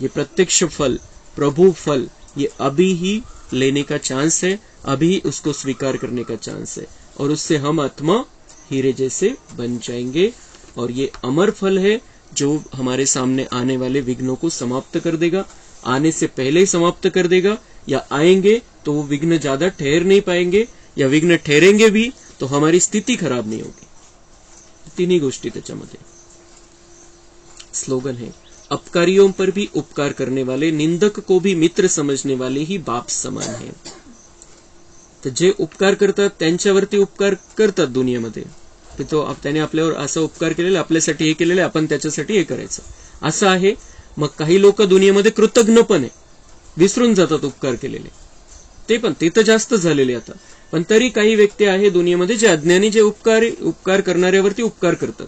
ये प्रत्यक्ष फल, प्रभु फल, ये अभी ही लेने का चांस है, अभी उसको स्वीकार करने का चांस है, और उससे हम आत्मा हीरे जैसे बन जाएंगे। और ये अमर फल है जो हमारे सामने आने वाले विघ्नों को समाप्त कर देगा, आने से पहले ही समाप्त कर देगा, या आएंगे तो वो विघ्न ज्यादा ठहर नहीं पाएंगे, या विघ्न ठहरेंगे भी तो हमारी स्थिति खराब नहीं होगी। तीन ही गोष्टी त्याच्यामध्ये। स्लोगन है, अपकारियों पर भी उपकार करने वाले, निंदक को भी मित्र समझने वाले ही बाप समान है। तर जे उपकार करतात त्यांच्यावरती उपकार करतात दुनियेमध्ये, तो त्याने आपल्यावर असा उपकार केलेला, आपल्यासाठी हे केलेलं, आपण त्याच्यासाठी हे करायचं, असं आहे। मग काही लोक दुनियेमध्ये कृतज्ञ पण आहे, विसरून जातात उपकार केलेले, ते तर जास्त झालेले आता. पण तरी काही व्यक्ती आहे दुनियेमध्ये जे अज्ञानी, जे उपकार करणाऱ्यावरती उपकार करतात.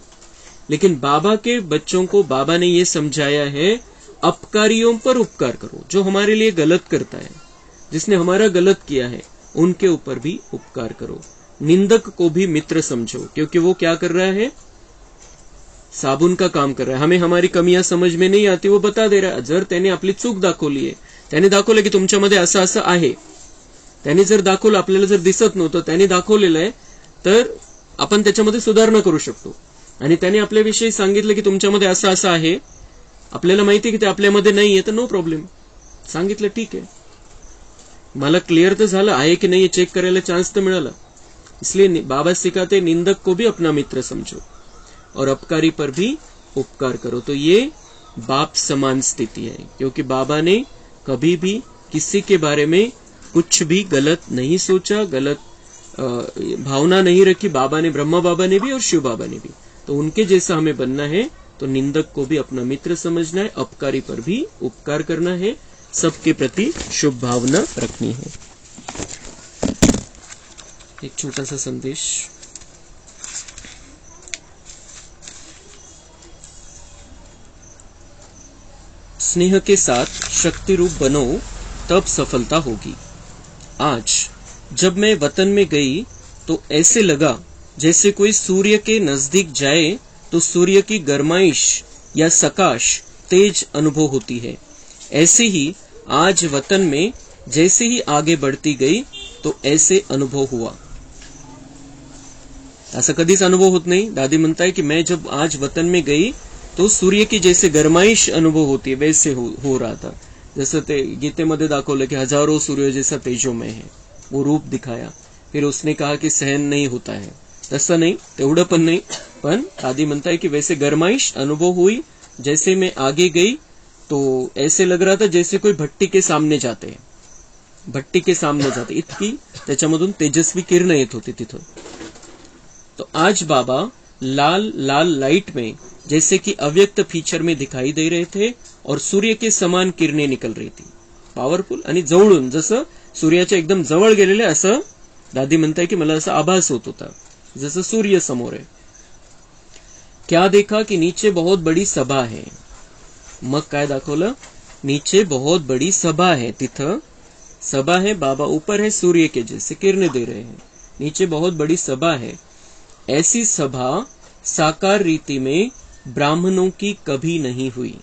लेकिन बाबा के बच्चों को बाबा ने ये समझाया है, अपकारियों पर उपकार करो. जो हमारे लिए गलत करता है, जिसने हमारा गलत किया है, उनके ऊपर भी उपकार करो. निंदक को भी मित्र समझो, क्योंकि वो क्या कर रहा है, साबुन का काम कर रहा है. हमें हमारी कमियां समझ में नहीं आती, वो बता दे रहा है. जर त्याने आपली चूक दाखवली आहे, त्याने दाखवलं की तुमच्यामध्ये असं असं आहे, त्याने जर दाखवलं, आपल्याला जर दिसत नव्हतं, त्याने दाखवलेलं आहे, तर आपण त्याच्यामध्ये सुधारणा करू शकतो. आणि त्याने आपल्याविषयी सांगितलं की तुमच्यामध्ये असं असं आहे, आपल्याला माहिती की ते आपल्यामध्ये नाहीये, तर नो प्रॉब्लेम, सांगितलं ठीक आहे, मला क्लिअर तर झालं आहे की नाही चेक करायला चान्स तर मिळाला. इसलिए बाबा सिखाते निंदक को भी अपना मित्र समझो और अपकारी पर भी उपकार करो. तो ये बाप समान स्थिति है, क्योंकि बाबा ने कभी भी किसी के बारे में कुछ भी गलत नहीं सोचा, गलत भावना नहीं रखी. बाबा ने, ब्रह्मा बाबा ने भी और शिव बाबा ने भी. तो उनके जैसा हमें बनना है. तो निंदक को भी अपना मित्र समझना है, अपकारी पर भी उपकार करना है, सबके प्रति शुभ भावना रखनी है. एक छोटा सा संदेश. स्नेह के साथ शक्ति रूप बनो, तब सफलता होगी. आज जब मैं वतन में गई तो ऐसे लगा जैसे कोई सूर्य के नजदीक जाए तो सूर्य की गर्माइश या सकाश तेज अनुभव होती है. ऐसे ही आज वतन में जैसे ही आगे बढ़ती गई तो ऐसे अनुभव हुआ. ऐसा कधीच अनुभव होत नाही. दादी म्हणताय की मैं जब आज वतन में गई तो सूर्य की जैसे गर्माइश अनुभव होती है, वैसे हो रहा था. जसं ते गीतेमध्ये दाखवलं की हजारों सूर्य जैसा तेजोमय है, वो रूप दिखाया. फिर उसने कहा कि सहन नहीं होता है, तसं नाही, तेवढं पण नाही. पण दादी म्हणताय की वैसे गर्माइश अनुभव हुई. जैसे मैं आगे गई तो ऐसे लग रहा था जैसे कोई भट्टी के सामने जाते हैं, भट्टी के सामने जाते, इतकी त्याच्यामधून तेजस्वी किरण येत होती तिथं. तो आज बाबा लाल लाल लाइट में जैसे कि अव्यक्त फीचर में दिखाई दे रहे थे और सूर्य के समान किरणें निकल रही थी. पॉवरफुल आणि जवळून, जसं सूर्याच्या एकदम जवळ गेलेले असं दादी म्हणताय की मला असा आभास होत होता, जसं सूर्य समोर आहे. क्या देखा कि नीचे बहुत बड़ी सभा है. मग काय दाखवलं, नीचे बहुत बड़ी सभा है. तिथं सभा है, बाबा ऊपर है, सूर्य के जैसे किरणें दे रहे हैं. नीचे बहुत बड़ी सभा है. ऐसी सभा साकार रीति में ब्राह्मणों की कभी नहीं हुई.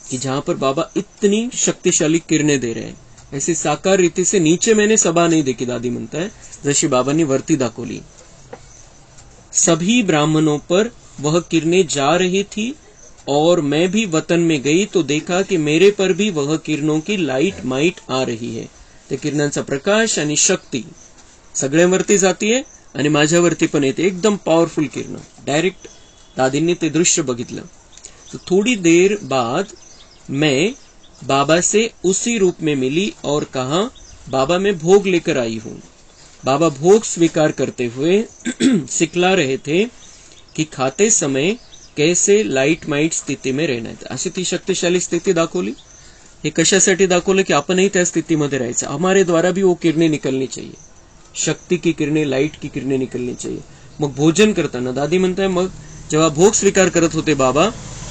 कि जहां पर बाबा इतनी शक्तिशाली किरणें दे रहे हैं, ऐसी साकार रीति से नीचे मैंने सभा नहीं देखी. दादी म्हणता है जशी बाबांनी वरती दाखवली. सभी ब्राह्मणों पर वह किरणें जा रही थी और मैं भी वतन में गई तो देखा कि मेरे पर भी वह किरणों की लाइट माइट आ रही है. त्या किरणांचा प्रकाश आणि शक्ती सगळ्यांवरती जातीये आणि माझ्यावरती पण येते, एकदम पॉवरफुल किरण. डायरेक्ट दादींनी ते दृश्य बघितलं. तो थोड़ी देर बाद मैं बाबा से उसी रूप में मिली और कहा, बाबा मैं भोग लेकर आई हूं. बाबा भोग स्वीकार करते हुए सिखला रहे थे कि खाते समय कैसे लाइट माइट स्थिती में रहना है. अशी ती शक्तिशाली स्थिती दाखवली. हे कशासाठी दाखवलं की आपणही त्या स्थितीमध्ये राहायचं. हमारे द्वारा भी वो किरणें निकलनी चाहिए, शक्ति की किरणें, लाइट की किरणें निकलनी चाहिए. मग भोजन करताना दादी म्हणताय, मग जेव्हा भोग स्वीकार करत होते बाबा,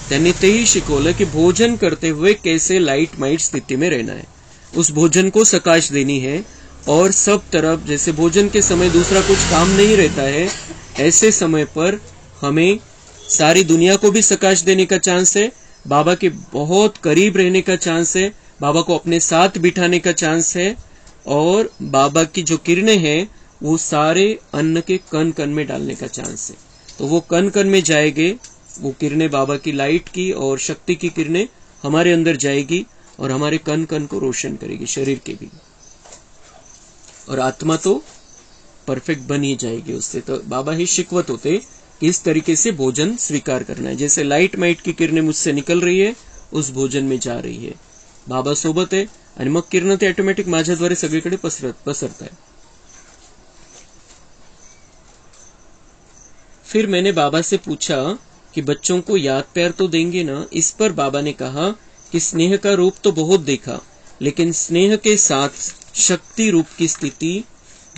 त्यांनी तेही शिकवलं की भोजन करते हुए कैसे लाइट माइट स्थिति में रहना है. उस भोजन को सकाश देनी है और सब तरफ, जैसे भोजन के समय दूसरा कुछ काम नहीं रहता है, ऐसे समय पर हमें सारी दुनिया को भी सकाश देने का चांस है, बाबा के बहुत करीब रहने का चांस है, बाबा को अपने साथ बिठाने का चांस है, और बाबा की जो किरणें हैं वो सारे अन्न के कण कण में डालने का चांस है. तो वो कण कण में जाएंगे, वो किरणें बाबा की लाइट की और शक्ति की किरणें हमारे अंदर जाएगी और हमारे कण कण को रोशन करेगी, शरीर के भी, और आत्मा तो परफेक्ट बन ही जाएगी उससे. तो बाबा ही शिकवत होते कि इस तरीके से भोजन स्वीकार करना है. जैसे लाइट माइट की किरणें मुझसे निकल रही है, उस भोजन में जा रही है, बाबा सोबत है, आणि मग किरण ते ऑटोमॅटिक माझ्याद्वारे सगळीकडे पसरत आहे. फिर मैंने बाबा से पूछा कि बच्चों को याद प्यार तो देंगे ना। इस पर बाबा ने कहा कि स्नेह का रूप तो बहुत देखा, लेकिन स्नेह के साथ शक्ति रूप की स्थिति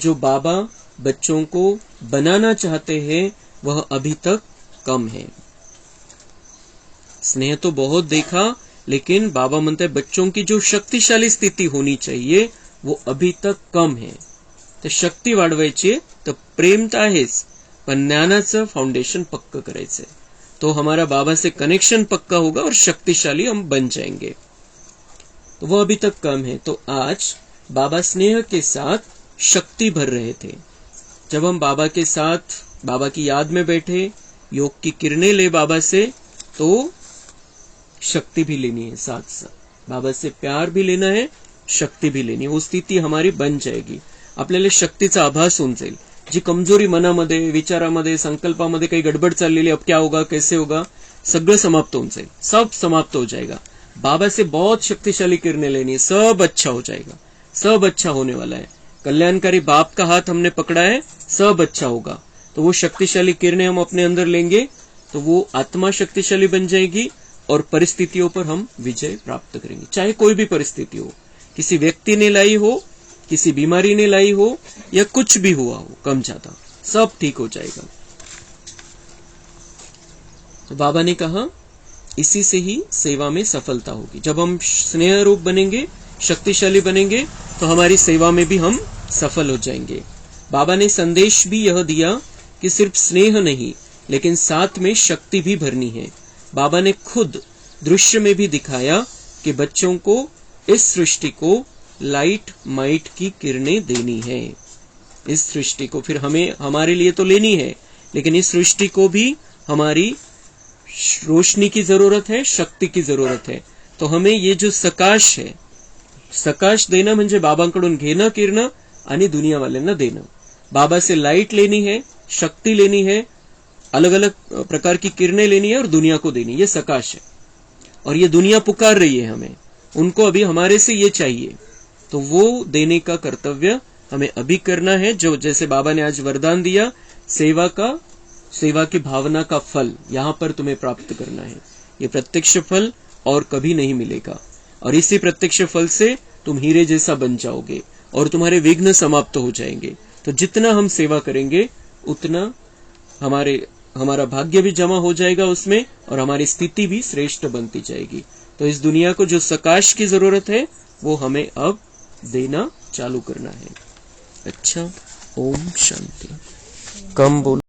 जो बाबा बच्चों को बनाना चाहते हैं वह अभी तक कम है। स्नेह तो बहुत देखा, लेकिन बाबा म्हणते बच्चों की जो शक्तिशाली स्थिती होनी चाहिए वो अभी तक कम है। तर शक्ती वाढवायची तर प्रेम तर आहेच, पण ज्ञानाचं फाउंडेशन पक्का करायचंय, तो हमारा बाबा से कनेक्शन पक्का होगा और शक्तिशाली हम बन जाएंगे। तो वो अभी तक कम है। तो आज बाबा स्नेह के साथ शक्ति भर रहे थे। जब हम बाबा के साथ बाबा की याद में बैठे, योग की किरणें ले बाबा से, तो शक्ति भी लेनी है, साथ साथ बाबा से प्यार भी लेना है, शक्ती भी लेनी है। वो स्थिती हमारी बन जाएगी। आपल्याला शक्तीचा आभास होऊन जाईल। जी कमजोरी मनामध्ये, विचारामध्ये, संकल्पामध्ये काही गडबड चाललेली, अब क्या होगा, कैसे होगा, सगळं समाप्त होऊन जाईल। सब समाप्त हो जाएगा। बाबा से बहुत शक्तिशाली किरणें लेनी है, सब अच्छा हो जाएगा, सब अच्छा होने वाला है। कल्याणकारी बाप का हाथ हमने पकड़ा है, सब अच्छा होगा। तो वो शक्तिशाली किरणें हम अपने अंदर लेंगे तो वो आत्मा शक्तिशाली बन जाएगी और परिस्थितियों पर हम विजय प्राप्त करेंगे। चाहे कोई भी परिस्थिति हो, किसी व्यक्ति ने लाई हो, किसी बीमारी ने लाई हो, या कुछ भी हुआ हो कम ज्यादा, सब ठीक हो जाएगा। तो बाबा ने कहा इसी से ही सेवा में सफलता होगी। जब हम स्नेह रूप बनेंगे, शक्तिशाली बनेंगे, तो हमारी सेवा में भी हम सफल हो जाएंगे। बाबा ने संदेश भी यह दिया कि सिर्फ स्नेह नहीं, लेकिन साथ में शक्ति भी भरनी है। बाबा ने खुद दृश्य में भी दिखाया कि बच्चों को इस सृष्टि को लाइट माइट की किरणें देनी है। इस सृष्टि को फिर हमें हमारे लिए तो लेनी है, लेकिन इस सृष्टि को भी हमारी रोशनी की जरूरत है, शक्ति की जरूरत है। तो हमें ये जो सकाश है, सकाश देना म्हणजे बाबांकडून घेणं किरणं आणि दुनियावाल्यांना देणं। बाबा से लाइट लेनी है, शक्ति लेनी है, अलग अलग प्रकार की किरणें लेनी है और दुनिया को देनी, ये सकाश है। और ये दुनिया पुकार रही है हमें, उनको अभी हमारे से ये चाहिए, तो वो देने का कर्तव्य हमें अभी करना है। जो जैसे बाबा ने आज वरदान दिया, सेवा की भावना का फल यहाँ पर तुम्हें प्राप्त करना है। ये प्रत्यक्ष फल और कभी नहीं मिलेगा, और इसी प्रत्यक्ष फल से तुम हीरे जैसा बन जाओगे और तुम्हारे विघ्न समाप्त हो जाएंगे। तो जितना हम सेवा करेंगे उतना हमारा भाग्य भी जमा हो जाएगा उसमें, और हमारी स्थिति भी श्रेष्ठ बनती जाएगी। तो इस दुनिया को जो सकाश की जरूरत है वो हमें अब देना चालू करना है। अच्छा, ओम शांति। कम बोल